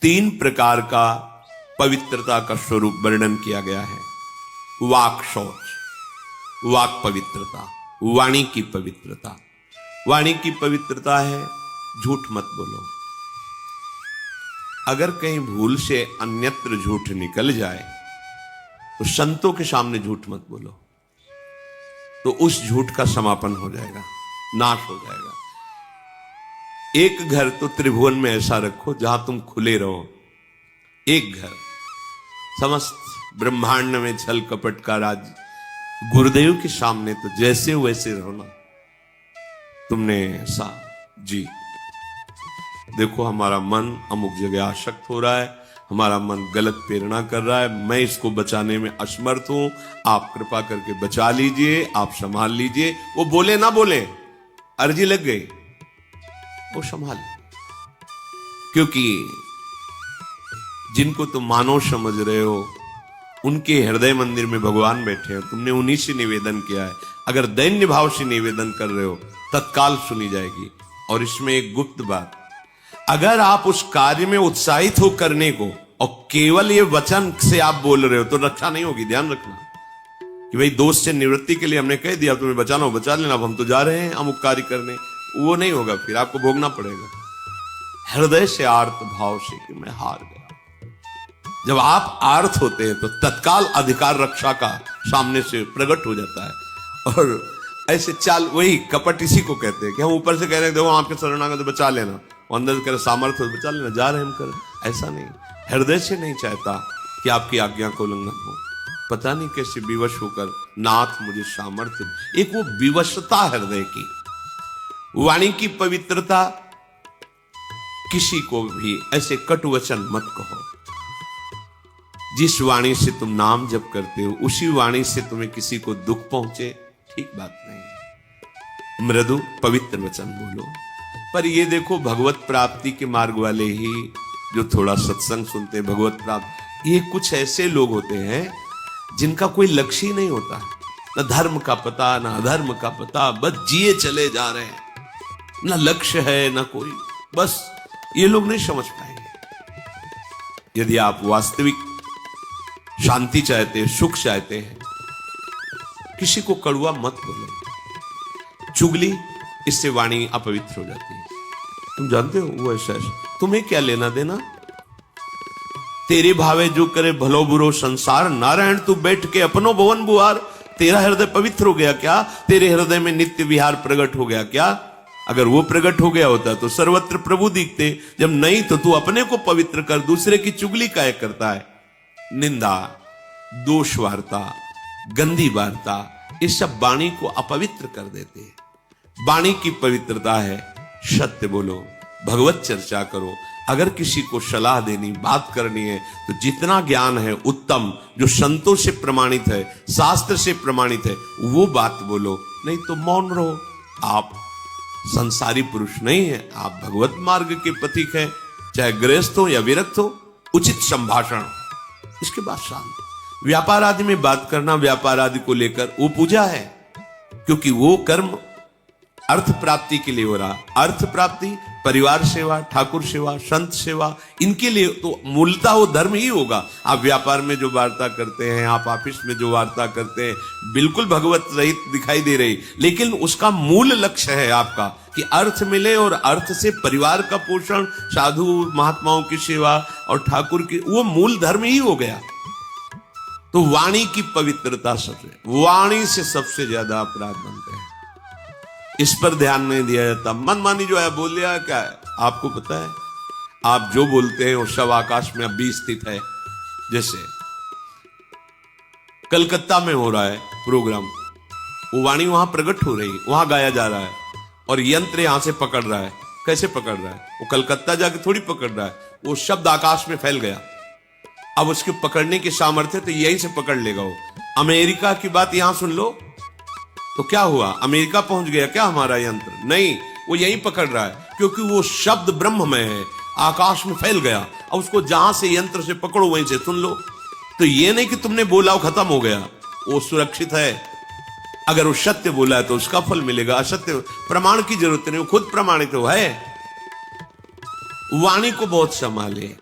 तीन प्रकार का पवित्रता का स्वरूप वर्णन किया गया है। वाक शौच, वाक पवित्रता, वाणी की पवित्रता। वाणी की पवित्रता है झूठ मत बोलो। अगर कहीं भूल से अन्यत्र झूठ निकल जाए तो संतों के सामने झूठ मत बोलो, तो उस झूठ का समापन हो जाएगा, नाश हो जाएगा। एक घर तो त्रिभुवन में ऐसा रखो जहां तुम खुले रहो। एक घर, समस्त ब्रह्मांड में छल कपट का राज गुरुदेव के सामने तो जैसे वैसे रहो ना। तुमने ऐसा जी देखो, हमारा मन अमुक जगह आसक्त हो रहा है, हमारा मन गलत प्रेरणा कर रहा है, मैं इसको बचाने में असमर्थ हूं, आप कृपा करके बचा लीजिए, आप संभाल लीजिए। वो बोले ना बोले, अर्जी लग गई, वो संभाल। क्योंकि जिनको तुम मानव समझ रहे हो उनके हृदय मंदिर में भगवान बैठे हैं, तुमने उन्हीं से निवेदन किया है। अगर दैन्य भाव से निवेदन कर रहे हो तत्काल सुनी जाएगी। और इसमें एक गुप्त बात, अगर आप उस कार्य में उत्साहित हो करने को और केवल ये वचन से आप बोल रहे हो तो रक्षा नहीं होगी। ध्यान रखना कि भाई दोष से निवृत्ति के लिए हमने कह दिया तुम्हें बचाना हो बचा लेना, अब हम तो जा रहे हैं अमुक कार्य करने, वो नहीं होगा, फिर आपको भोगना पड़ेगा। हृदय से आर्त भाव से कि मैं हार गया। जब आप आर्त होते हैं तो तत्काल अधिकार रक्षा का सामने से प्रकट हो जाता है। और ऐसे चाल, वही कपट इसी को कहते हैं कि हम ऊपर से कह रहे हैं देखो आपके शरणागत तो बचा लेना, और अंदर से कह रहे सामर्थ्य बचा लेना, जा रहे हम कर। ऐसा नहीं, हृदय से नहीं चाहता कि आपकी आज्ञा को उल्लंघन हो। पता नहीं कैसे विवश होकर नाथ मुझे सामर्थ्य, एक वो विवशता हृदय की। वाणी की पवित्रता, किसी को भी ऐसे कटु वचन मत कहो। जिस वाणी से तुम नाम जप करते हो उसी वाणी से तुम्हें किसी को दुख पहुंचे, ठीक बात नहीं। मृदु पवित्र वचन बोलो। पर ये देखो, भगवत प्राप्ति के मार्ग वाले ही जो थोड़ा सत्संग सुनते हैं, भगवत प्राप्ति, ये कुछ ऐसे लोग होते हैं जिनका कोई लक्ष्य ही नहीं होता, न धर्म का पता न अधर्म का पता, बस जिए चले जा रहे हैं, न लक्ष्य है न कोई, बस ये लोग नहीं समझ पाएंगे। यदि आप वास्तविक शांति चाहते हैं, सुख चाहते हैं, किसी को कड़वा मत बोलो। चुगली, इससे वाणी अपवित्र हो जाती है। तुम जानते हो वो ऐसा, तुम्हें क्या लेना देना। तेरे भावे जो करे भलो बुरो संसार, नारायण तू बैठ के अपनो भवन बुहार। तेरा हृदय पवित्र हो गया क्या? तेरे हृदय में नित्य विहार प्रकट हो गया क्या? अगर वो प्रकट हो गया होता तो सर्वत्र प्रभु दिखते। जब नहीं तो तू अपने को पवित्र कर, दूसरे की चुगली काहे करता है? निंदा, दोष वार्ता, गंदी वार्ता, ये सब वाणी को अपवित्र कर देते हैं। वाणी की पवित्रता है सत्य बोलो, भगवत चर्चा करो। अगर किसी को सलाह देनी, बात करनी है तो जितना ज्ञान है उत्तम, जो संतों से प्रमाणित है, शास्त्र से प्रमाणित है, वो बात बोलो। नहीं तो मौन रहो। आप संसारी पुरुष नहीं है, आप भगवत मार्ग के पथिक हैं, चाहे गृहस्थ हो या विरक्त हो। उचित संभाषण, इसके बाद शांत। व्यापार आदि में बात करना, व्यापार आदि को लेकर, वो पूजा है, क्योंकि वो कर्म अर्थ प्राप्ति के लिए हो रहा। अर्थ प्राप्ति, परिवार सेवा, ठाकुर सेवा, संत सेवा, इनके लिए तो मूलतः वो धर्म ही होगा। आप व्यापार में जो वार्ता करते हैं, आप ऑफिस में जो वार्ता करते हैं, बिल्कुल भगवत रहित दिखाई दे रही, लेकिन उसका मूल लक्ष्य है आपका कि अर्थ मिले, और अर्थ से परिवार का पोषण, साधु महात्माओं की सेवा और ठाकुर की, वो मूल धर्म ही हो गया। तो वाणी की पवित्रता सबसे, वाणी से सबसे ज्यादा अपराध बनते हैं। इस पर ध्यान नहीं दिया जाता। मनमानी जो है बोल दिया, क्या है आपको पता है? आप जो बोलते हैं वो सब आकाश में अभी स्थित है। जैसे कलकत्ता में हो रहा है प्रोग्राम, वो वाणी वहां प्रकट हो रही, वहां गाया जा रहा है, और यंत्र यहां से पकड़ रहा है। कैसे पकड़ रहा है? वो कलकत्ता जाके थोड़ी पकड़ रहा है, वो शब्द आकाश में फैल गया। अब उसके पकड़ने की सामर्थ्य तो यहीं से पकड़ लेगा वो। अमेरिका की बात यहां सुन लो तो क्या हुआ? अमेरिका पहुंच गया क्या हमारा यंत्र? नहीं, वो यहीं पकड़ रहा है, क्योंकि वो शब्द ब्रह्म में है, आकाश में फैल गया। अब उसको जहां से यंत्र से पकड़ो वहीं से सुन लो। तो ये नहीं कि तुमने बोला वो खत्म हो गया, वो सुरक्षित है। अगर वो सत्य बोला है तो उसका फल मिलेगा, असत्य प्रमाण की जरूरत नहीं, वो खुद प्रमाणित है। वाणी को बहुत संभाले।